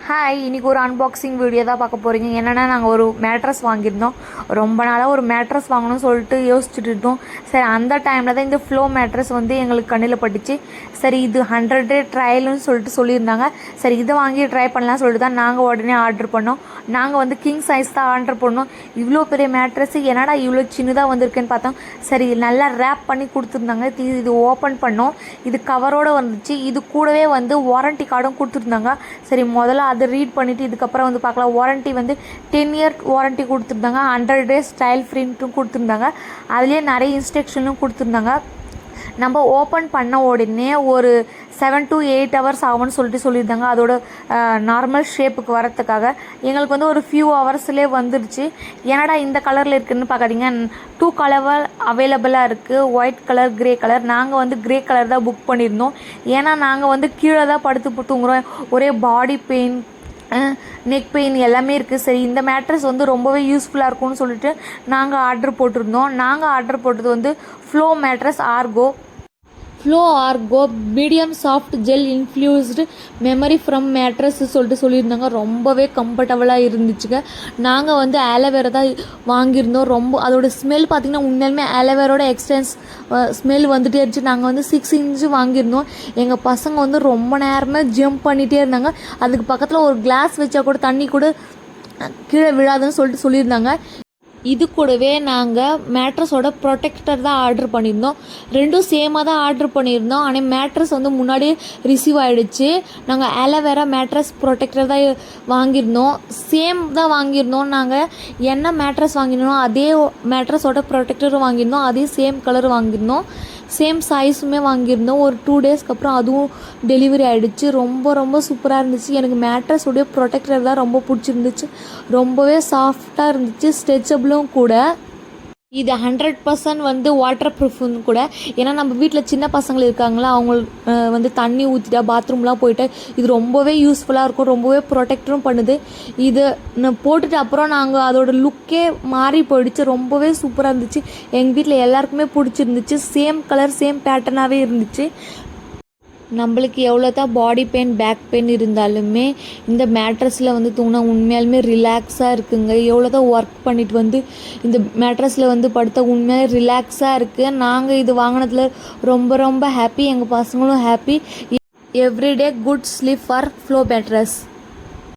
Hi, இன்றைக்கி ஒரு unboxing video தான் பார்க்க போகிறீங்க. என்னென்னா, நாங்கள் ஒரு மேட்ரஸ் வாங்கியிருந்தோம். ரொம்ப நாளாக ஒரு மேட்ரஸ் வாங்கணும்னு சொல்லிட்டு யோசிச்சுட்டு இருந்தோம். சரி, அந்த டைமில் தான் இந்த ஃப்ளோ மேட்ரஸ் வந்து எங்களுக்கு கண்ணில் பட்டுச்சு. சரி, இது 100 டே ட்ரையல்னு சொல்லியிருந்தாங்க. சரி, இதை வாங்கி ட்ரை பண்ணலாம்னு சொல்லிட்டு தான் நாங்கள் உடனே ஆர்டர் பண்ணோம். நாங்கள் வந்து கிங் சைஸ் தான் ஆர்டர் பண்ணோம். இவ்வளோ பெரிய மேட்ரஸ் என்னடா இவ்வளோ சின்னதாக வந்திருக்குன்னு பார்த்தோம். சரி, நல்லா ரேப் பண்ணி கொடுத்துருந்தாங்க. இது ஓப்பன் பண்ணோம். இது கவரோடு வந்துச்சு. இது கூடவே வந்து வாரண்டி கார்டும் கொடுத்துருந்தாங்க. சரி, முதல்ல அதை ரீட் பண்ணிவிட்டு இதுக்கப்புறம் வந்து பார்க்கலாம். வாரண்ட்டி வந்து 10 இயர் வாரண்ட்டி கொடுத்துருந்தாங்க. 100 டேஸ் ஸ்டைல் ஃப்ரீன்ட்டும் கொடுத்துருந்தாங்க. அதுலேயே நிறைய இன்ஸ்ட்ரக்ஷனும் கொடுத்துருந்தாங்க. நம்ம ஓப்பன் பண்ண உடனே ஒரு 7 to 8 ஹவர்ஸ் ஆகும்னு சொல்லியிருந்தாங்க. அதோட நார்மல் ஷேப்புக்கு வரத்துக்காக எங்களுக்கு வந்து ஒரு ஃபியூ ஹவர்ஸ்லேயே வந்துடுச்சு. என்னடா இந்த கலரில் இருக்குதுன்னு பார்க்காதீங்க. 2 கலர் அவைலபிளாக இருக்குது, ஒயிட் கலர், க்ரே கலர். நாங்கள் வந்து க்ரே கலர் தான் புக் பண்ணியிருந்தோம். ஏன்னா நாங்கள் வந்து கீழே தான் படுத்து தூங்குறோம். ஒரே பாடி பெயின், நெக் பெயின் எல்லாமே இருக்குது. சரி, இந்த மேட்ரஸ் வந்து ரொம்பவே யூஸ்ஃபுல்லாக இருக்கும்னு சொல்லிட்டு நாங்கள் ஆர்டர் போட்டிருந்தோம். நாங்கள் ஆர்டர் போட்டது வந்து Flo mattress Ergo medium soft gel infused memory foam mattress சொல்லியிருந்தாங்க. ரொம்பவே கம்ஃபர்டபுளாக இருந்துச்சுங்க. நாங்கள் வந்து ஆலோவேரா தான் வாங்கியிருந்தோம். அதோட ஸ்மெல் பார்த்திங்கன்னா உண்மையிலுமே ஆலோவேரோட எக்ஸ்டென்ஸ் ஸ்மெல் வந்துகிட்டே இருந்துச்சு. நாங்கள் வந்து 6 இன்ச்சு வாங்கியிருந்தோம். எங்கள் பசங்க வந்து ரொம்ப நேரமே ஜம்ப் பண்ணிகிட்டே இருந்தாங்க. அதுக்கு பக்கத்தில் ஒரு கிளாஸ் வச்சா கூட தண்ணி கூட கீழே விழாதுன்னு சொல்லியிருந்தாங்க. இது கூடவே நாங்கள் மேட்ரஸோட ப்ரொடெக்டர் தான் ஆர்டர் பண்ணியிருந்தோம். ரெண்டும் சேமாக தான் ஆர்டர் பண்ணியிருந்தோம். ஆனால் மேட்ரஸ் வந்து முன்னாடியே ரிசீவ் ஆகிடுச்சு. நாங்கள் ஆலோவேரா மேட்ரஸ் ப்ரொடெக்டர் தான் வாங்கியிருந்தோம். சேம் தான் வாங்கியிருந்தோம். நாங்கள் என்ன மேட்ரஸ் வாங்கியிருந்தோம் அதே மேட்ரஸோட ப்ரொடெக்டரும் வாங்கியிருந்தோம். அதே சேம் கலர் வாங்கியிருந்தோம். சேம் சைஸுமே வாங்கியிருந்தோம். ஒரு 2 டேஸ்க்கு அப்புறம் அதுவும் டெலிவரி ஆகிடுச்சு. ரொம்ப சூப்பராக இருந்துச்சு. எனக்கு மேட்ரஸோடைய ப்ரொடெக்டர் தான் ரொம்ப பிடிச்சிருந்துச்சு. ரொம்பவே சாஃப்டாக இருந்துச்சு, ஸ்ட்ரெச்சபிளும் கூட. இது 100% வந்து வாட்டர் ப்ரூஃப்னு கூட. ஏன்னா நம்ம வீட்டில் சின்ன பசங்கள் இருக்காங்களா, அவங்க வந்து தண்ணி ஊற்றிட்டா பாத்ரூம்லாம் போயிட்டு இது ரொம்பவே யூஸ்ஃபுல்லாக இருக்கும். ரொம்பவே ப்ரொடெக்டரும் பண்ணுது. இது போட்டுட்டு அப்புறம் நாங்கள் அதோட லுக்கே மாறி போயிடுச்சு. ரொம்பவே சூப்பராக இருந்துச்சு. எங்கள் வீட்டில் எல்லாருக்குமே பிடிச்சிருந்துச்சு. சேம் கலர், சேம் பேட்டர்னாகவே இருந்துச்சு. நம்மளுக்கு எவ்வளோ தான் பாடி பெயின், பேக் பெயின் இருந்தாலுமே இந்த மேட்ரஸில் வந்து தூங்கினா உண்மையாலுமே ரிலாக்ஸாக இருக்குங்க. எவ்வளோ தான் ஒர்க் பண்ணிவிட்டு வந்து இந்த மேட்ரஸில் வந்து படுத்த உண்மையாக ரிலாக்ஸாக இருக்குது. நாங்கள் இது வாங்கினதுல ரொம்ப ஹாப்பி. எங்கள் பசங்களும் happy. Everyday good sleep for flow mattress.